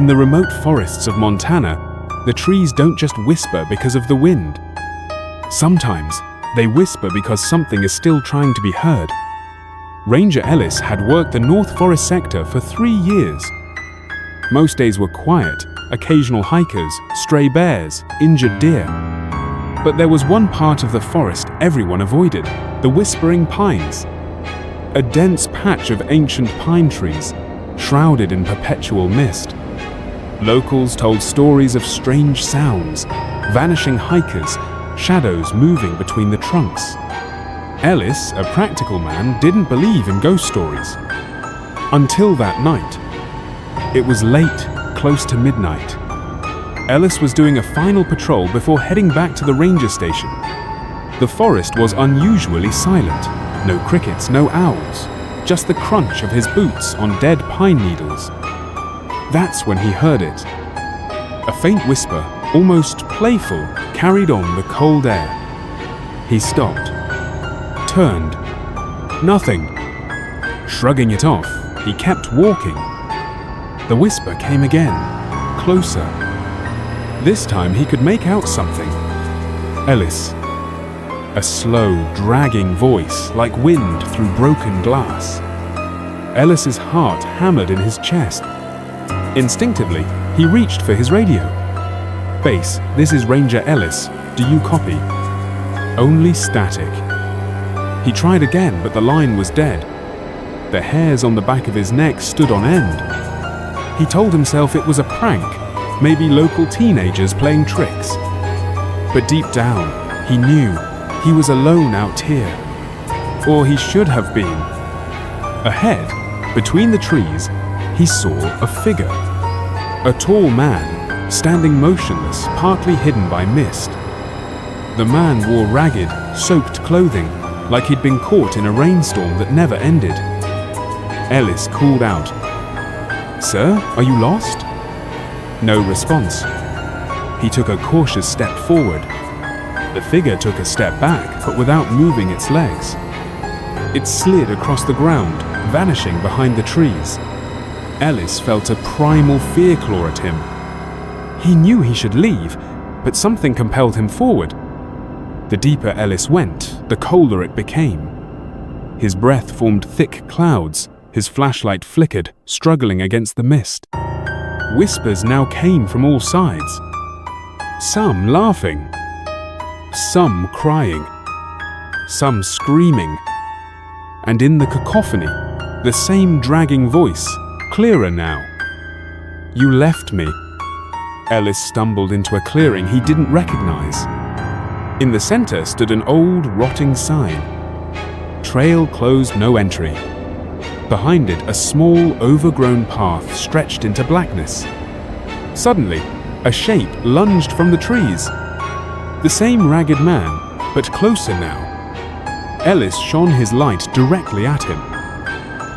In the remote forests of Montana, the trees don't just whisper because of the wind. Sometimes, they whisper because something is still trying to be heard. Ranger Ellis had worked the North Forest sector for 3 years. Most days were quiet, occasional hikers, stray bears, injured deer. But there was one part of the forest everyone avoided, the Whispering Pines. A dense patch of ancient pine trees, shrouded in perpetual mist. Locals told stories of strange sounds, vanishing hikers, shadows moving between the trunks. Ellis, a practical man, didn't believe in ghost stories. Until that night. It was late, close to midnight. Ellis was doing a final patrol before heading back to the ranger station. The forest was unusually silent. No crickets, no owls, just the crunch of his boots on dead pine needles. That's when he heard it. A faint whisper, almost playful, carried on the cold air. He stopped, turned. Nothing. Shrugging it off, he kept walking. The whisper came again, closer. This time he could make out something. Ellis. A slow, dragging voice, like wind through broken glass. Ellis's heart hammered in his chest. Instinctively, he reached for his radio. "Base, this is Ranger Ellis. Do you copy?" Only static. He tried again, but the line was dead. The hairs on the back of his neck stood on end. He told himself it was a prank, maybe local teenagers playing tricks. But deep down, he knew he was alone out here. Or he should have been. Ahead, between the trees, he saw a figure. A tall man, standing motionless, partly hidden by mist. The man wore ragged, soaked clothing, like he'd been caught in a rainstorm that never ended. Ellis called out, "Sir, are you lost?" No response. He took a cautious step forward. The figure took a step back, but without moving its legs. It slid across the ground, vanishing behind the trees. Ellis felt a primal fear claw at him. He knew he should leave, but something compelled him forward. The deeper Ellis went, the colder it became. His breath formed thick clouds, his flashlight flickered, struggling against the mist. Whispers now came from all sides. Some laughing, some crying, some screaming. And in the cacophony, the same dragging voice, clearer now. "You left me." Ellis stumbled into a clearing he didn't recognize. In the center stood an old, rotting sign. Trail closed, no entry. Behind it, a small, overgrown path stretched into blackness. Suddenly, a shape lunged from the trees. The same ragged man, but closer now. Ellis shone his light directly at him.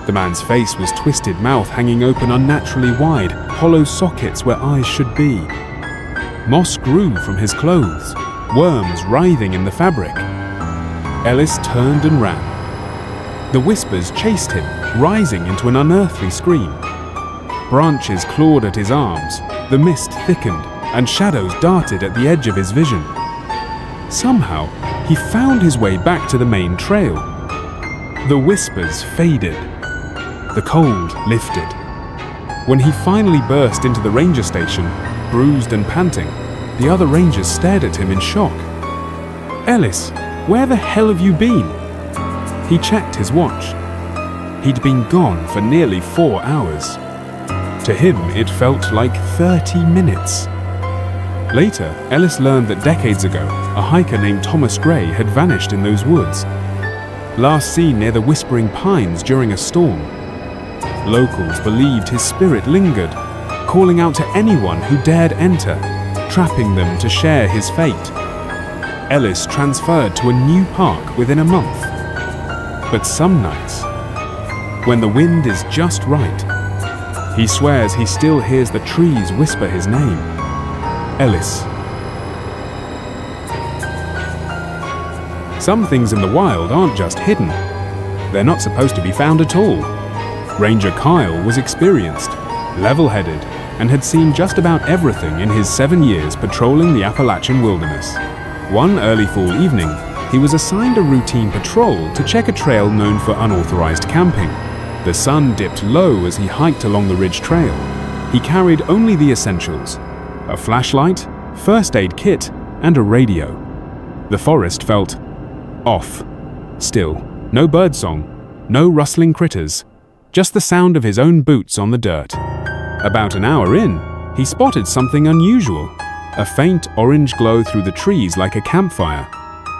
The man's face was twisted, mouth hanging open unnaturally wide, hollow sockets where eyes should be. Moss grew from his clothes, worms writhing in the fabric. Ellis turned and ran. The whispers chased him, rising into an unearthly scream. Branches clawed at his arms, the mist thickened, and shadows darted at the edge of his vision. Somehow, he found his way back to the main trail. The whispers faded. The cold lifted. When he finally burst into the ranger station, bruised and panting, the other rangers stared at him in shock. "Ellis, where the hell have you been?" He checked his watch. He'd been gone for nearly 4 hours. To him, it felt like 30 minutes. Later, Ellis learned that decades ago, a hiker named Thomas Gray had vanished in those woods. Last seen near the Whispering Pines during a storm. Locals believed his spirit lingered, calling out to anyone who dared enter, trapping them to share his fate. Ellis transferred to a new park within a month. But some nights, when the wind is just right, he swears he still hears the trees whisper his name. Ellis. Some things in the wild aren't just hidden. They're not supposed to be found at all. Ranger Kyle was experienced, level-headed, and had seen just about everything in his 7 years patrolling the Appalachian wilderness. One early fall evening, he was assigned a routine patrol to check a trail known for unauthorized camping. The sun dipped low as he hiked along the ridge trail. He carried only the essentials: a flashlight, first aid kit, and a radio. The forest felt off. Still, no birdsong, no rustling critters, just the sound of his own boots on the dirt. About an hour in, he spotted something unusual, a faint orange glow through the trees like a campfire.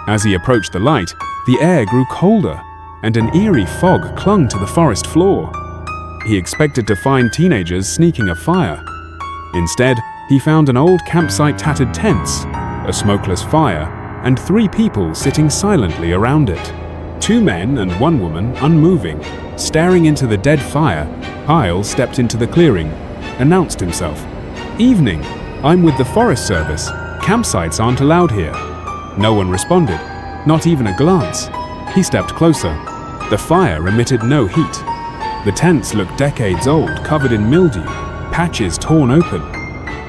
As he approached the light, the air grew colder, and an eerie fog clung to the forest floor. He expected to find teenagers sneaking a fire. Instead, he found an old campsite tattered tents, a smokeless fire, and 3 people sitting silently around it. 2 men and 1 woman unmoving, staring into the dead fire. Kyle stepped into the clearing, announced himself. "Evening, I'm with the Forest Service. Campsites aren't allowed here." No one responded, not even a glance. He stepped closer. The fire emitted no heat. The tents looked decades old, covered in mildew, patches torn open.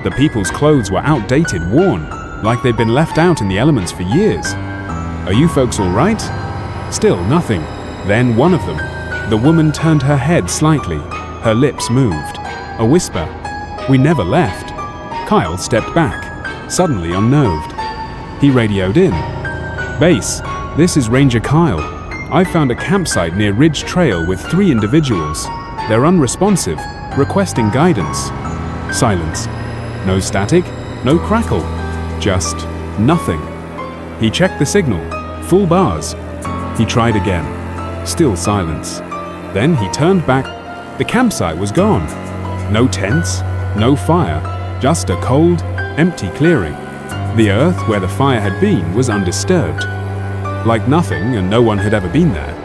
The people's clothes were outdated, worn, like they'd been left out in the elements for years. "Are you folks all right?" Still nothing. Then one of them, the woman, turned her head slightly. Her lips moved. A whisper, "We never left." Kyle stepped back, suddenly unnerved. He radioed in. "Base, this is Ranger Kyle. I found a campsite near Ridge Trail with 3 individuals. They're unresponsive, requesting guidance." Silence. No static, no crackle. Just nothing. He checked the signal. Full bars. He tried again. Still silence. Then he turned back. The campsite was gone. No tents, no fire, just a cold, empty clearing. The earth where the fire had been was undisturbed. Like nothing, and no one had ever been there.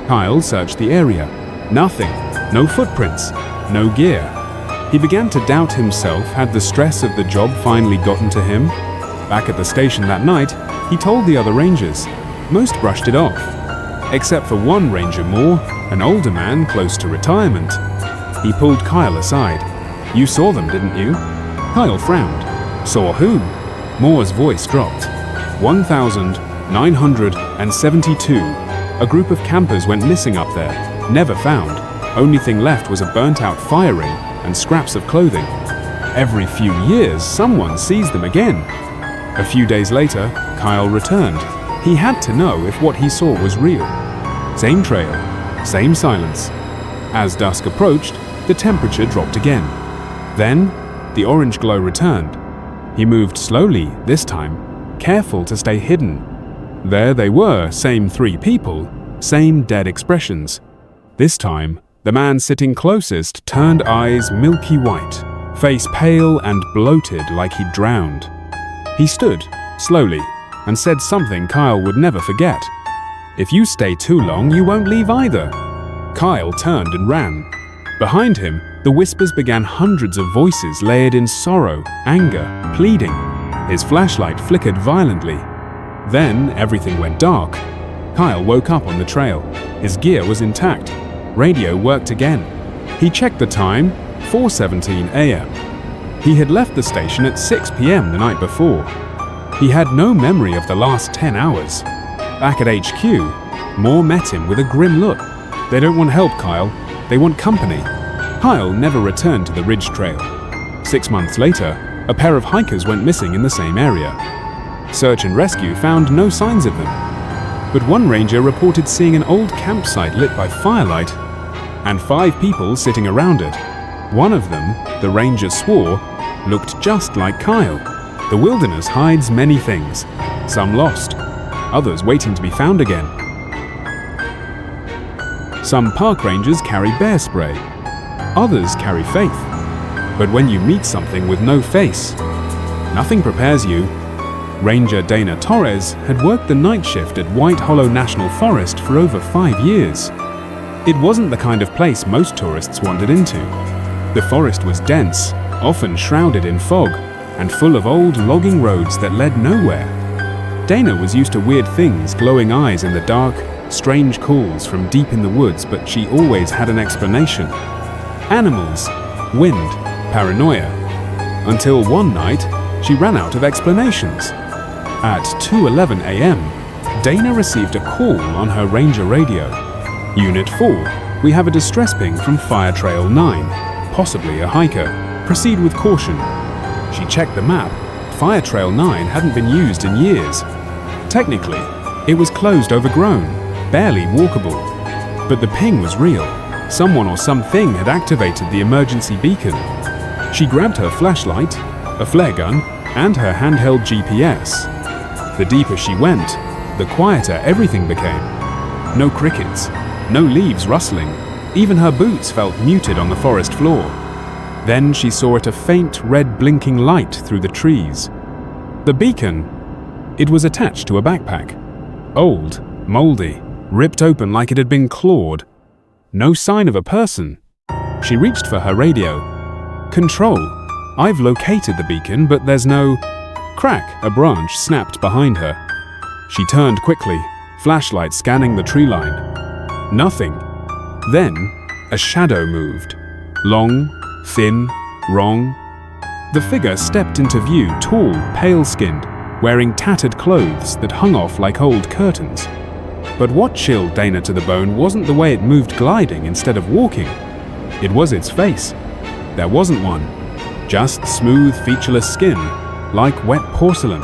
Kyle searched the area. Nothing. No footprints. No gear. He began to doubt himself. Had the stress of the job finally gotten to him? Back at the station that night, he told the other rangers. Most brushed it off. Except for one ranger Moore, an older man close to retirement. He pulled Kyle aside. "You saw them, didn't you?" Kyle frowned. "Saw who?" Moore's voice dropped. 1,972. A group of campers went missing up there, never found. Only thing left was a burnt-out fire ring and scraps of clothing. Every few years, someone sees them again. A few days later, Kyle returned. He had to know if what he saw was real. Same trail, same silence. As dusk approached, the temperature dropped again. Then, the orange glow returned. He moved slowly, this time, careful to stay hidden. There they were, same 3 people, same dead expressions. This time, the man sitting closest turned eyes milky white, face pale and bloated like he'd drowned. He stood, slowly, and said something Kyle would never forget. "If you stay too long, you won't leave either." Kyle turned and ran. Behind him, the whispers began, hundreds of voices layered in sorrow, anger, pleading. His flashlight flickered violently. Then everything went dark. Kyle woke up on the trail. His gear was intact. Radio worked again. He checked the time, 4:17 a.m. He had left the station at 6 p.m. the night before. He had no memory of the last 10 hours. Back at HQ, Moore met him with a grim look. "They don't want help, Kyle. They want company." Kyle never returned to the Ridge Trail. 6 months later, a pair of hikers went missing in the same area. Search and rescue found no signs of them. But one ranger reported seeing an old campsite lit by firelight and 5 people sitting around it. One of them, the ranger swore, looked just like Kyle. The wilderness hides many things, some lost, others waiting to be found again. Some park rangers carry bear spray, others carry faith. But when you meet something with no face, nothing prepares you. Ranger Dana Torres had worked the night shift at White Hollow National Forest for over 5 years. It wasn't the kind of place most tourists wandered into. The forest was dense, often shrouded in fog, and full of old logging roads that led nowhere. Dana was used to weird things, glowing eyes in the dark, strange calls from deep in the woods, but she always had an explanation. Animals, wind, paranoia. Until one night, she ran out of explanations. At 2:11 a.m., Dana received a call on her Ranger radio. Unit 4, we have a distress ping from Fire Trail 9, possibly a hiker. Proceed with caution. She checked the map. Fire Trail 9 hadn't been used in years. Technically, it was closed, overgrown, barely walkable. But the ping was real. Someone or something had activated the emergency beacon. She grabbed her flashlight, a flare gun, and her handheld GPS. The deeper she went, the quieter everything became. No crickets, no leaves rustling. Even her boots felt muted on the forest floor. Then she saw a faint red blinking light through the trees. The beacon, it was attached to a backpack. Old, moldy, ripped open like it had been clawed. No sign of a person. She reached for her radio. Control, I've located the beacon, but there's no... Crack, a branch snapped behind her. She turned quickly, flashlight scanning the tree line. Nothing. Then, a shadow moved. Long, thin, wrong. The figure stepped into view, tall, pale-skinned, wearing tattered clothes that hung off like old curtains. But what chilled Dana to the bone wasn't the way it moved gliding instead of walking. It was its face. There wasn't one. Just smooth, featureless skin, like wet porcelain.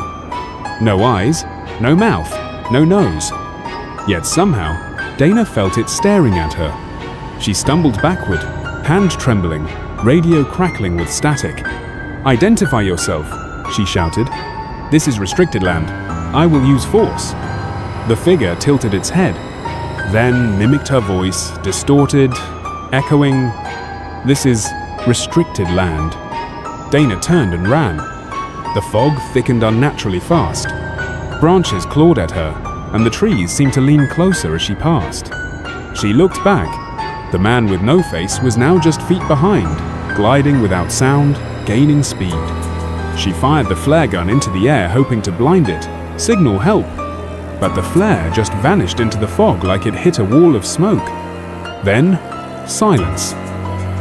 No eyes, no mouth, no nose. Yet somehow, Dana felt it staring at her. She stumbled backward, hand trembling, radio crackling with static. "Identify yourself," she shouted. "This is restricted land. I will use force." The figure tilted its head, then mimicked her voice, distorted, echoing, "This is restricted land." Dana turned and ran. The fog thickened unnaturally fast. Branches clawed at her, and the trees seemed to lean closer as she passed. She looked back. The man with no face was now just feet behind, gliding without sound, gaining speed. She fired the flare gun into the air, hoping to blind it, signal help. But the flare just vanished into the fog like it hit a wall of smoke. Then, silence.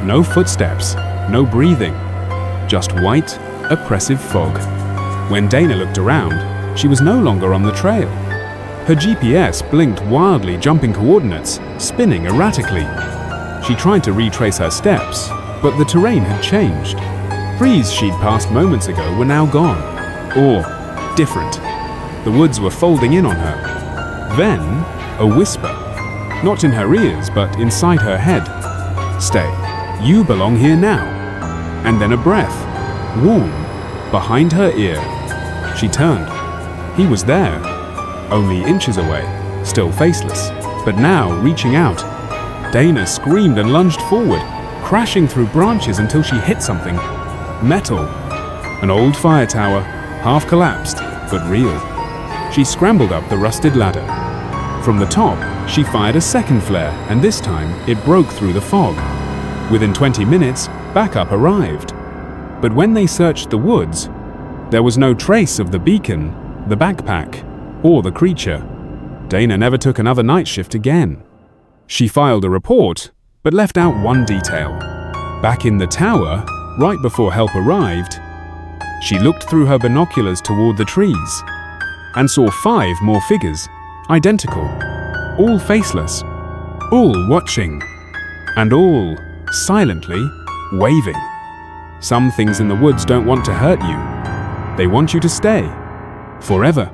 No footsteps, no breathing. Just white, oppressive fog. When Dana looked around, she was no longer on the trail. Her GPS blinked wildly, jumping coordinates, spinning erratically. She tried to retrace her steps, but the terrain had changed. Trees she'd passed moments ago were now gone. Or different. The woods were folding in on her. Then, a whisper. Not in her ears, but inside her head. "Stay. You belong here now." And then a breath. Warm. Behind her ear. She turned. He was there. Only inches away. Still faceless. But now, reaching out. Dana screamed and lunged forward, crashing through branches until she hit something. Metal. An old fire tower, half collapsed, but real. She scrambled up the rusted ladder. From the top, she fired a second flare, and this time it broke through the fog. Within 20 minutes, backup arrived. But when they searched the woods, there was no trace of the beacon, the backpack, or the creature. Dana never took another night shift again. She filed a report, but left out one detail. Back in the tower, right before help arrived, she looked through her binoculars toward the trees and saw 5 more figures, identical, all faceless, all watching, and all silently waving. Some things in the woods don't want to hurt you. They want you to stay, forever.